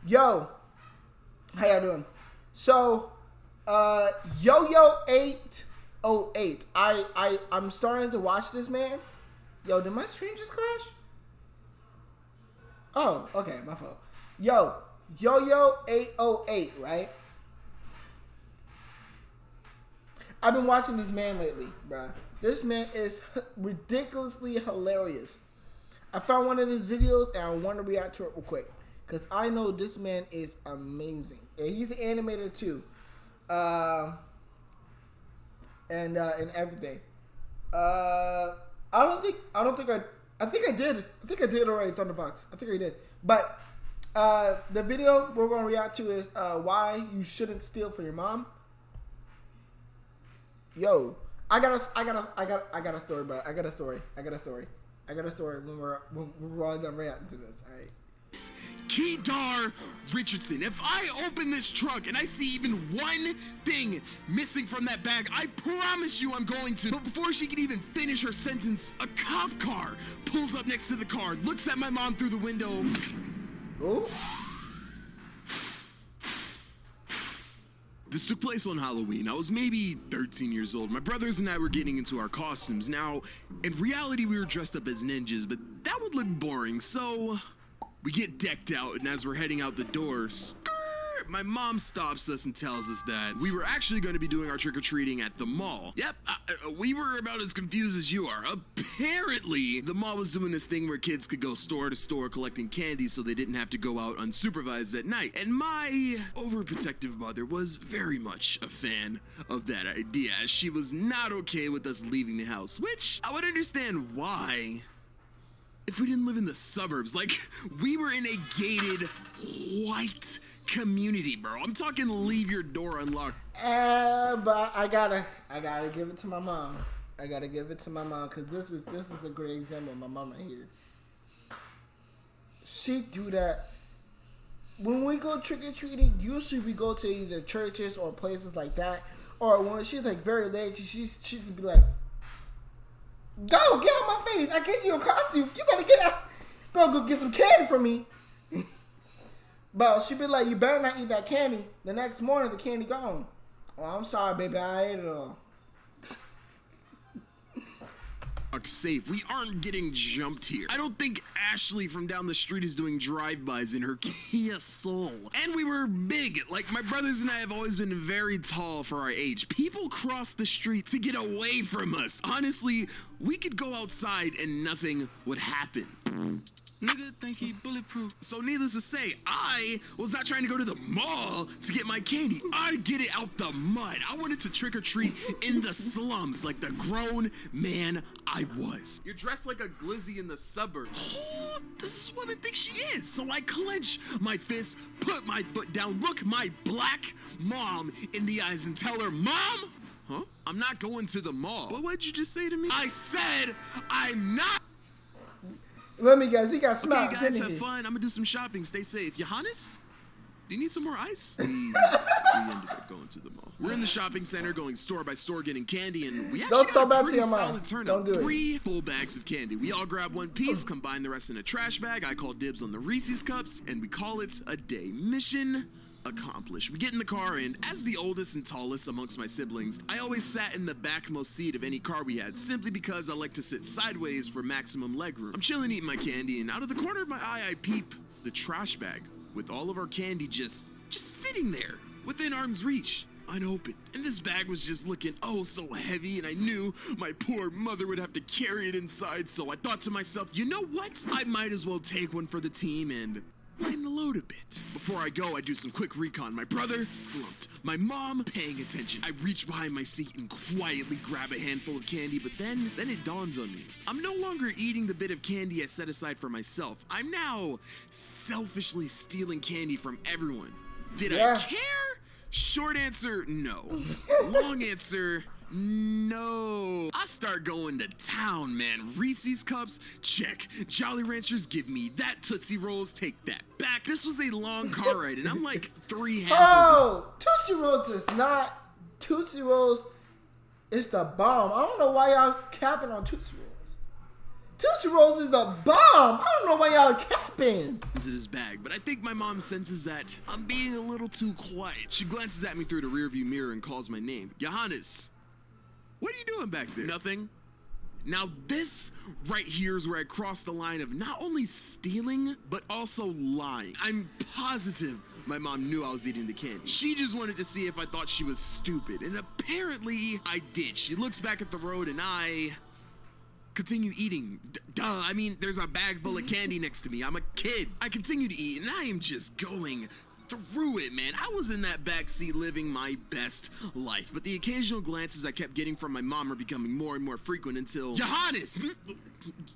Yo, how y'all doing? So, yoyo808. I'm starting to watch this man. Yo, did my stream just crash? Oh, okay, my fault. Yo, yoyo808, right? I've been watching this man lately, bruh. This man is ridiculously hilarious. I found one of his videos and I want to react to it real quick because I know this man is amazing. And he's an animator too, and everything. I think I did already, Thunder Fox. I think I did. But the video we're gonna react to is why you shouldn't steal from your mom. Yo, I got a story, but I got a story when we're all gonna react to this. All right. Kedar Richardson. If I open this trunk and I see even one thing missing from that bag, I promise you I'm going to. But before she can even finish her sentence, a cop car pulls up next to the car, looks at my mom through the window. Oh. This took place on Halloween. I was maybe 13 years old. My brothers and I were getting into our costumes. Now, in reality, we were dressed up as ninjas, but that would look boring, so we get decked out, and as we're heading out the door, my mom stops us and tells us that we were actually going to be doing our trick-or-treating at the mall. Yep, we were about as confused as you are. Apparently, the mall was doing this thing where kids could go store to store collecting candy so they didn't have to go out unsupervised at night. And my overprotective mother was very much a fan of that idea, as she was not okay with us leaving the house, which I would understand why if we didn't live in the suburbs. Like, we were in a gated white community, bro. I'm talking leave your door unlocked. But I gotta give it to my mom. I gotta give it to my mom because this is a great example of my mama here. She do that when we go trick or treating. Usually we go to either churches or places like that, or when she's like very late, she just be like, "Go get out my face! I get you a costume. You better get out. Bro, go get some candy for me." But she'd be like, "You better not eat that candy." The next morning, the candy gone. Oh, I'm sorry, baby. I ate it all. Safe. We aren't getting jumped here. I don't think Ashley from down the street is doing drive-bys in her Kia Soul. And we were big. Like, my brothers and I have always been very tall for our age. People cross the street to get away from us. Honestly, we could go outside and nothing would happen. Nigga think he bulletproof. So needless to say, I was not trying to go to the mall to get my candy. I get it out the mud. I wanted to trick or treat in the slums like the grown man I was. You're dressed like a glizzy in the suburbs. Oh, this is what I think she is. So I clench my fist, put my foot down, look my black mom in the eyes and tell her, "Mom, huh? I'm not going to the mall." But what'd you just say to me? I said, "I'm not." Let me guess, he got smacked. Okay, guys, have fun. I'm gonna do some shopping. Stay safe. Johannes, do you need some more ice? We ended up going to the mall. We're in the shopping center, going store by store, getting candy, and we actually got a pretty solid turnout. Don't do it. 3 full bags of candy. We all grab one piece, combine the rest in a trash bag. I call dibs on the Reese's cups, and we call it a day. Mission accomplished. We get in the car, and as the oldest and tallest amongst my siblings, I always sat in the backmost seat of any car we had, simply because I like to sit sideways for maximum legroom. I'm chilling eating my candy, and out of the corner of my eye, I peep the trash bag with all of our candy just sitting there within arm's reach, unopened. And this bag was just looking oh so heavy, and I knew my poor mother would have to carry it inside, so I thought to myself, you know what? I might as well take one for the team and lighten the load a bit. Before I go, I do some quick recon. My brother slumped. My mom paying attention. I reach behind my seat and quietly grab a handful of candy, but then it dawns on me. I'm no longer eating the bit of candy I set aside for myself. I'm now selfishly stealing candy from everyone. Did I care? Short answer, no. Long answer, no. I start going to town, man. Reese's cups, check. Jolly Ranchers, give me that. Tootsie Rolls, take that back. This was a long car ride, and I'm like 3 handfuls. Oh, Tootsie Rolls is not. Tootsie Rolls is the bomb. I don't know why y'all capping on Tootsie Rolls. Tootsie Rolls is the bomb. I don't know why y'all capping. happened? Into this bag, but I think my mom senses that I'm being a little too quiet. She glances at me through the rearview mirror and calls my name. Johannes, what are you doing back there? Nothing. Now this right here is where I cross the line of not only stealing, but also lying. I'm positive my mom knew I was eating the candy. She just wanted to see if I thought she was stupid, and apparently I did. She looks back at the road and I continue eating. Duh, I mean, there's a bag full of candy next to me. I'm a kid. I continue to eat and I am just going through it, man. I was in that backseat living my best life, but the occasional glances I kept getting from my mom are becoming more and more frequent until Johannes!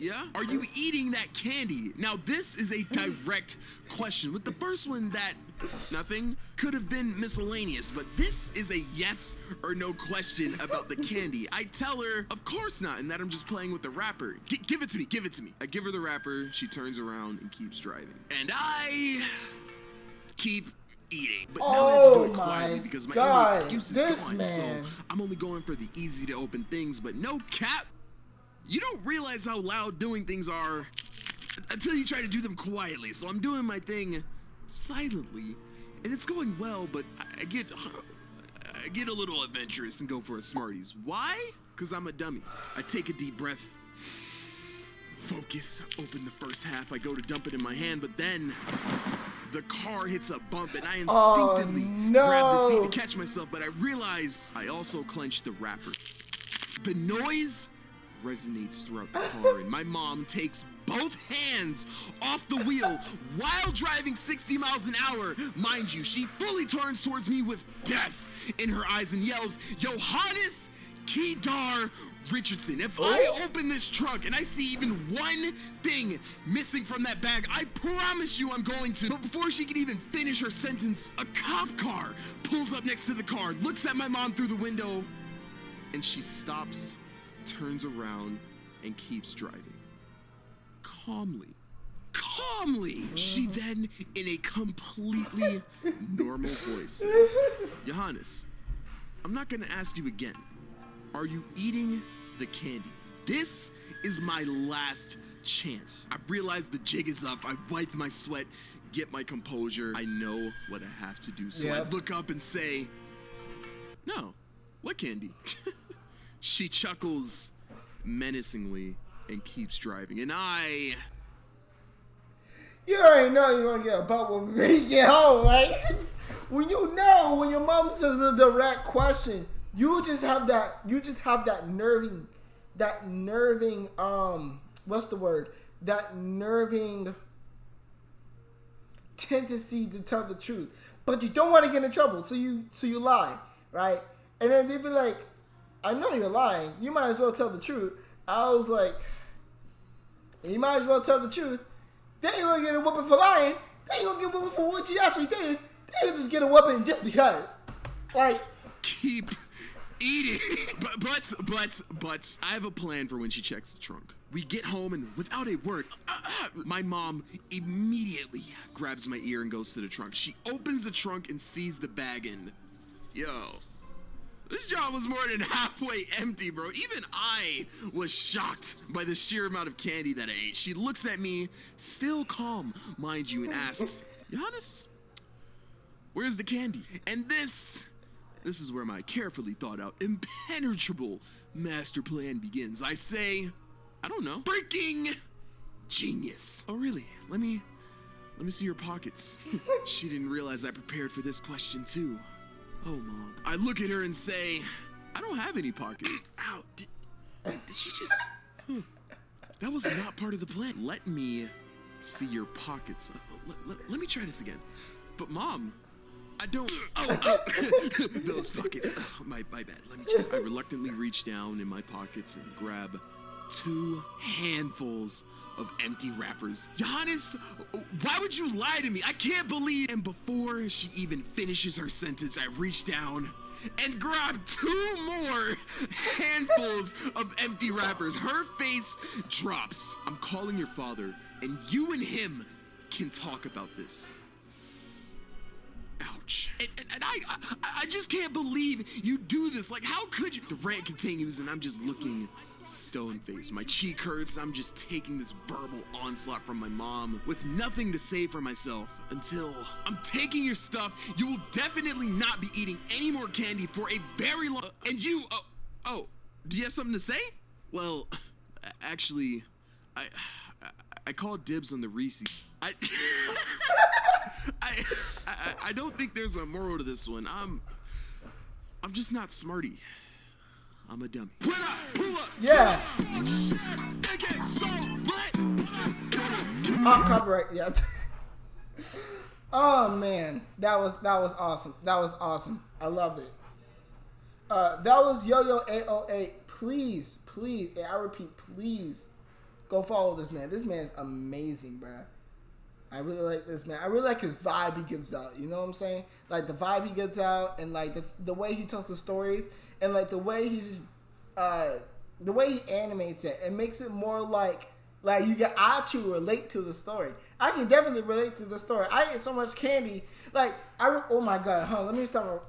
Yeah? Are you eating that candy? Now this is a direct question. With the first one, that nothing could have been miscellaneous, but this is a yes or no question about the candy. I tell her, of course not, and that I'm just playing with the wrapper. Give it to me, give it to me. I give her the wrapper, she turns around and keeps driving. And I keep eating. But now I have to do it quietly because my only excuse is gone, so I'm only going for the easy to open things, but no cap. You don't realize how loud doing things are until you try to do them quietly. So I'm doing my thing silently, and it's going well, but I get a little adventurous and go for a Smarties. Why? Because I'm a dummy. I take a deep breath, focus, open the first half. I go to dump it in my hand, but then the car hits a bump and I instinctively grab the seat to catch myself, but I realize I also clenched the wrapper. The noise resonates throughout the car, and my mom takes both hands off the wheel while driving 60 miles an hour. Mind you, she fully turns towards me with death in her eyes and yells, "Johannes Kedar Richardson, if I open this trunk and I see even one thing missing from that bag, I promise you I'm going to." But before she can even finish her sentence, a cop car pulls up next to the car, looks at my mom through the window, and she stops, turns around, and keeps driving. Calmly, she then, in a completely normal voice, says, "Johannes, I'm not gonna ask you again. Are you eating the candy? This is my last chance." I realize the jig is up. I wipe my sweat, get my composure. I know what I have to do. So I look up and say, "No, what candy?" She chuckles menacingly and keeps driving. And you already know you're gonna get a butt when we get home, right? When your mom says a direct question, you just have that nerving, what's the word? That nerving tendency to tell the truth. But you don't want to get in trouble, so you lie, right? And then they'd be like, "I know you're lying. You might as well tell the truth." I was like, you might as well tell the truth. They ain't gonna get a whooping for lying. They ain't gonna get a whooping for what you actually did. They ain't just get a whooping just because. Like, keep eating. But I have a plan for when she checks the trunk. We get home and without a word, my mom immediately grabs my ear and goes to the trunk. She opens the trunk and sees the bag and, this job was more than halfway empty, bro. Even I was shocked by the sheer amount of candy that I ate. She looks at me, still calm, mind you, and asks, "Johannes, where's the candy?" And this is where my carefully thought out, impenetrable master plan begins. I say, "I don't know." Freaking genius. "Oh, really? Let me see your pockets." She didn't realize I prepared for this question too. "Oh, Mom." I look at her and say, "I don't have any pockets." Ow, did she just... That was not part of the plan. "Let me see your pockets." Let me try this again. "But Mom, I don't..." Those pockets. Oh, my bad. I reluctantly reach down in my pockets and grab 2 handfuls of empty wrappers. "Johannes, why would you lie to me? I can't believe..." And before she even finishes her sentence, I reach down and grab 2 more handfuls of empty wrappers. Her face drops. "I'm calling your father, and you and him can talk about this." Ouch. And I just can't believe you do this. Like, how could you? The rant continues, and I'm just looking stone face. My cheek hurts. I'm just taking this verbal onslaught from my mom with nothing to say for myself until I'm taking your stuff. You will definitely not be eating any more candy for a very long. And you, do you have something to say? Well, actually, I called dibs on the Reese's. I don't think there's a moral to this one. I'm just not smarty. I'm a dummy. Yeah. Oh, copyright. Yeah. Oh man, that was awesome. That was awesome. I loved it. That was yoyo808. Please, and I repeat, please go follow this man. This man is amazing, bruh. I really like this man. I really like his vibe he gives out. You know what I'm saying? Like the vibe he gives out, and like the way he tells the stories, and like the way he's the way he animates it. It makes it more like you can actually relate to the story. I can definitely relate to the story. I ate so much candy. Like oh my god, let me stop. Hold